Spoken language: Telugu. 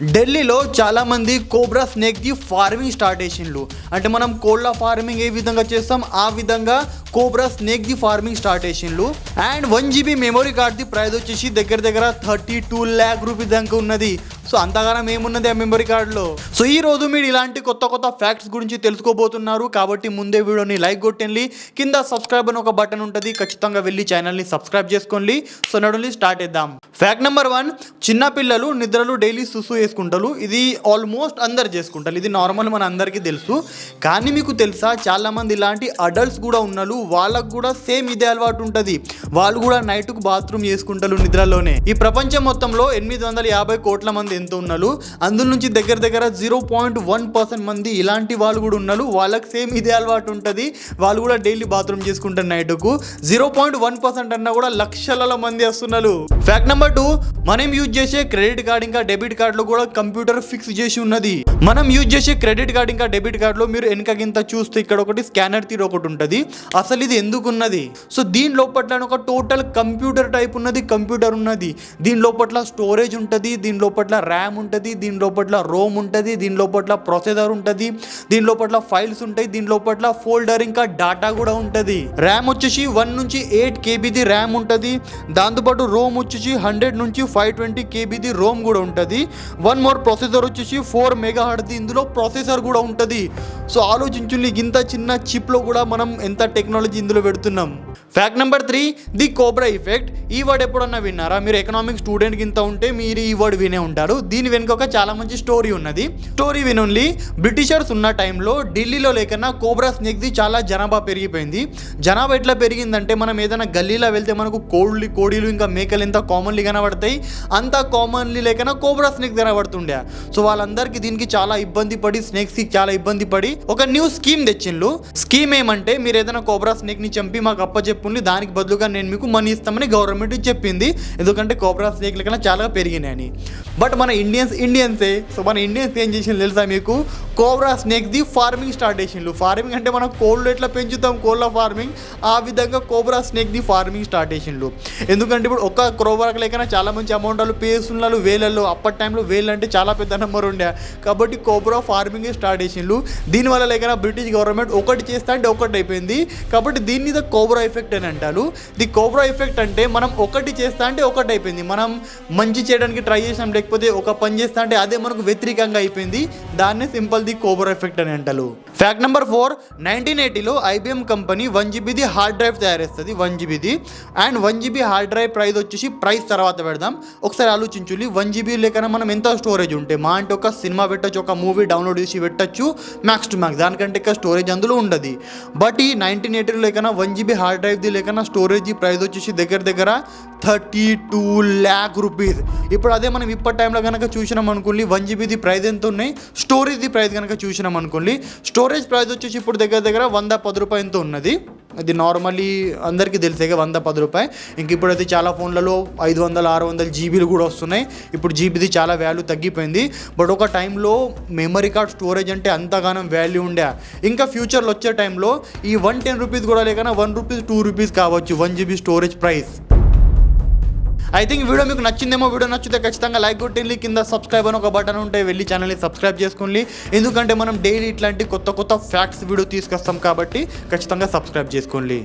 ఢిల్లీలో చాలామంది కోబ్రా స్నేక్ది ఫార్మింగ్ స్టార్ట్ చేసిండ్రు. అంటే మనం కోళ్ళ ఫార్మింగ్ ఏ విధంగా చేస్తాం ఆ విధంగా కోబ్రా స్నేక్ది ఫార్మింగ్ స్టార్ట్ చేసిండ్రు. అండ్ 1 GB మెమరీ కార్డ్ది ప్రైస్ వచ్చేసి దగ్గర 32 lakh రూపీస్ దాకా ఉన్నది. సో అంతగానం ఏమున్నది ఆ మెమరీ కార్డులో. సో ఈ రోజు మీరు ఇలాంటి కొత్త ఫ్యాక్ట్స్ గురించి తెలుసుకోబోతున్నారు. కాబట్టి ముందే వీడియోని లైక్ కొట్టండి, కింద సబ్స్క్రైబ్ అని ఒక బటన్ ఉంటుంది, ఖచ్చితంగా వెళ్ళి ఛానల్ని సబ్స్క్రైబ్ చేసుకోండి. సో నడుని స్టార్ట్ చేద్దాం. ఫ్యాక్ట్ నెంబర్ 1, చిన్న పిల్లలు నిద్రలు డైలీ సుసు వేసుకుంటారు. ఇది ఆల్మోస్ట్ అందరు చేసుకుంటారు, ఇది నార్మల్ మన అందరికీ తెలుసు. కానీ మీకు తెలుసా చాలామంది ఇలాంటి అడల్ట్స్ కూడా ఉన్నారు, వాళ్ళకు కూడా సేమ్ ఇదే అలవాటు ఉంటుంది. వాళ్ళు కూడా నైట్కు బాత్రూమ్ చేసుకుంటారు నిద్రలోనే. ఈ ప్రపంచం మొత్తంలో 850 కోట్ల మంది ఎంత ఉన్నారు, అందులో నుంచి దగ్గర 0.1% మంది ఇలాంటి వాళ్ళు కూడా ఉన్నారు. వాళ్ళకి సేమ్ ఇదే అలవాటు ఉంటుంది, వాళ్ళు కూడా డైలీ బాత్రూమ్ చేసుకుంటారు నైట్కు. 0.1% అన్నా కూడా లక్షల మంది వస్తున్నారు. ఫ్యాక్ట్ నెంబర్ 2, మనం యూజ్ చేసే క్రెడిట్ కార్డ్ ఇంకా డెబిట్ కార్డులో కూడా కంప్యూటర్ ఫిక్స్ చేసి ఉన్నది. మనం యూజ్ చేసే క్రెడిట్ కార్డ్ ఇంకా డెబిట్ కార్డులో మీరు వెనకగింత చూస్తే ఇక్కడ ఒకటి స్కానర్ తీరు ఒకటి ఉంటుంది. అసలు ఇది ఎందుకు ఉన్నది? సో దీని లోపల ఒక టోటల్ కంప్యూటర్ టైప్ ఉన్నది, కంప్యూటర్ ఉన్నది. దీని లోపల స్టోరేజ్ ఉంటుంది, దీని లోపల ర్యామ్ ఉంటుంది, దీని లోపల రోమ్ ఉంటుంది, దీని లోపల ప్రొసెసర్ ఉంటుంది, దీని లోపల ఫైల్స్ ఉంటాయి, దీని లోపల ఫోల్డర్ ఇంకా డాటా కూడా ఉంటుంది. ర్యామ్ వచ్చేసి 1 నుంచి 8 KBది ర్యామ్ ఉంటుంది. దాంతోపాటు రోమ్ వచ్చేసి 100 నుంచి 520 KBది రోమ్ కూడా ఉంటుంది. 1 మోర్ ప్రొసెసర్ వచ్చేసి 4 MHz ఇందులో ప్రొసెసర్ కూడా ఉంటుంది. సో ఆలోచించుండి, ఇంత చిన్న చిప్లో కూడా మనం ఎంత టెక్నాలజీ ఇందులో పెడుతున్నాం. Fact number 3, the cobra effect. ఈ వర్డ్ ఎప్పుడన్నా విన్నారా? మీరు ఎకనామిక్స్ స్టూడెంట్ కింద ఉంటే మీరు ఈ వర్డ్ వినే ఉంటారు. దీని వెనుక ఒక చాలా మంచి స్టోరీ ఉన్నది. స్టోరీ వినండి. బ్రిటిషర్స్ ఉన్న టైంలో ఢిల్లీలో లేకన్నా కోబ్రా స్నేక్ది చాలా జనాభా పెరిగిపోయింది. జనాభా ఎట్లా పెరిగిందంటే, మనం ఏదైనా గల్లీలో వెళ్తే మనకు కోడీలు ఇంకా మేకలు ఎంత కామన్లీ కనబడతాయి, అంత కామన్లీ లేకన్నా కోబ్రా స్నేక్ కనబడుతుండే. సో వాళ్ళందరికీ దీనికి చాలా ఇబ్బంది పడి, స్నేక్స్కి చాలా ఇబ్బంది పడి ఒక న్యూ స్కీమ్ తెచ్చిండ్రు. స్కీమ్ ఏమంటే, మీరు ఏదైనా కోబ్రా స్నేక్ని చంపి మాకు అప్పచెప్పుండి, దానికి బదులుగా నేను మీకు మనీ ఇస్తామని గవర్నమెంట్ చెప్పింది. ఎందుకంటే కోబ్రా స్నేక్ లెక్కన చాలా పెరిగినాయని. బట్ మన ఇండియన్సే సో మన ఇండియన్స్ ఏం చేసిండ్రు తెలుసా మీకు? కోబ్రా స్నేక్ది ఫార్మింగ్ స్టార్ట్ చేసిండ్రు. ఫార్మింగ్ అంటే మనం కోళ్ళు ఎట్లా పెంచుతాం, కోళ్ళ ఫార్మింగ్, ఆ విధంగా కోబ్రా స్నేక్ది ఫార్మింగ్ స్టార్ట్ చేసిండ్రు. ఎందుకంటే ఇప్పుడు ఒక్క కోబ్రాకి లేకన్నా చాలా మంచి అమౌంట్ వాళ్ళు పే చేస్తున్నారు వేలల్లో. అప్పటి టైంలో వేలు అంటే చాలా పెద్ద నెంబర్ ఉండే. కాబట్టి కోబ్రా ఫార్మింగ్ స్టార్ట్ చేసిండ్రు. దీనివల్ల లేకన్నా బ్రిటిష్ గవర్నమెంట్ ఒకటి చేస్తా అంటే ఒకటి అయిపోయింది. కాబట్టి దీన్ని ద కోబ్రా ఎఫెక్ట్ అని అంటారు. ది కోబ్రా ఎఫెక్ట్ అంటే మనం ఒకటి చేస్తా అంటే ఒకటి అయిపోయింది. మనం మంచి చేయడానికి ట్రై చేసినాం, లేకపోతే ఒక పని చేస్తా అంటే అదే మనకు వ్యతిరేకంగా అయిపోయింది. దాన్నే సింపుల్ ది కోబ్రా ఎఫెక్ట్ అని అంటారు. ఫ్యాక్ట్ నెంబర్ 4, 1980లో IBM కంపెనీ 1 GBది హార్డ్ డ్రైవ్ తయారు చేస్తుంది, 1 GBది. And 1 GB hard drive price వచ్చేసి తర్వాత పెడదాం. ఒకసారి ఆలోచించులి, 1 GB లేకన్నా మనం ఎంత స్టోరేజ్ ఉంటే, మా అంటే ఒక సినిమా పెట్టచ్చు, ఒక మూవీ డౌన్లోడ్ చేసి పెట్టచ్చు మ్యాక్స్ టు మ్యాక్స్, దానికంటే ఇంకా స్టోరేజ్ అందులో ఉండదు. బట్ ఈ 1980లో లేకన్నా 1 GB హార్డ్ డ్రైవ్ది లేకన్నా స్టోరేజ్ ప్రైస్ వచ్చేసి దగ్గర 32 lakh రూపీస్. ఇప్పుడు అదే మనం ఇప్పటి టైంలో కనుక చూసినాం అనుకోండి, 1 GBది ప్రైస్ ఎంత ఉన్నాయి, స్టోరేజ్ది ప్రైస్ కనుక చూసినాం అనుకోండి, స్టోరేజ్ ప్రైస్ వచ్చేసి ఇప్పుడు దగ్గర 110 రూపాయలు ఎంతో ఉన్నది. అది నార్మల్లీ అందరికీ తెలిసేగా 110 రూపాయలు. ఇంక ఇప్పుడైతే చాలా ఫోన్లలో 500-600 GBలు కూడా వస్తున్నాయి. ఇప్పుడు జీబీది చాలా వాల్యూ తగ్గిపోయింది. బట్ ఒక టైంలో మెమరీ కార్డ్ స్టోరేజ్ అంటే అంతగానం వాల్యూ ఉండే. ఇంకా ఫ్యూచర్లో వచ్చే టైంలో ఈ 110 రూపీస్ కూడా లేకన్నా 1 రూపీస్ 2 రూపీస్ కావచ్చు 1 GB storage price. I think video మీకు నచ్చిందేమో. వీడియో నచ్చితే ఖచ్చితంగా లైక్ కొట్టండి, కింద సబ్స్క్రైబ్ అని ఒక బటన్ ఉంటే వెళ్ళి ఛానల్ని సబ్స్క్రైబ్ చేసుకోండి. ఎందుకంటే మనం డైలీ ఇట్లాంటి కొత్త ఫ్యాక్ట్స్ వీడియో తీసుకొస్తాం కాబట్టి ఖచ్చితంగా సబ్స్క్రైబ్ చేసుకోండి.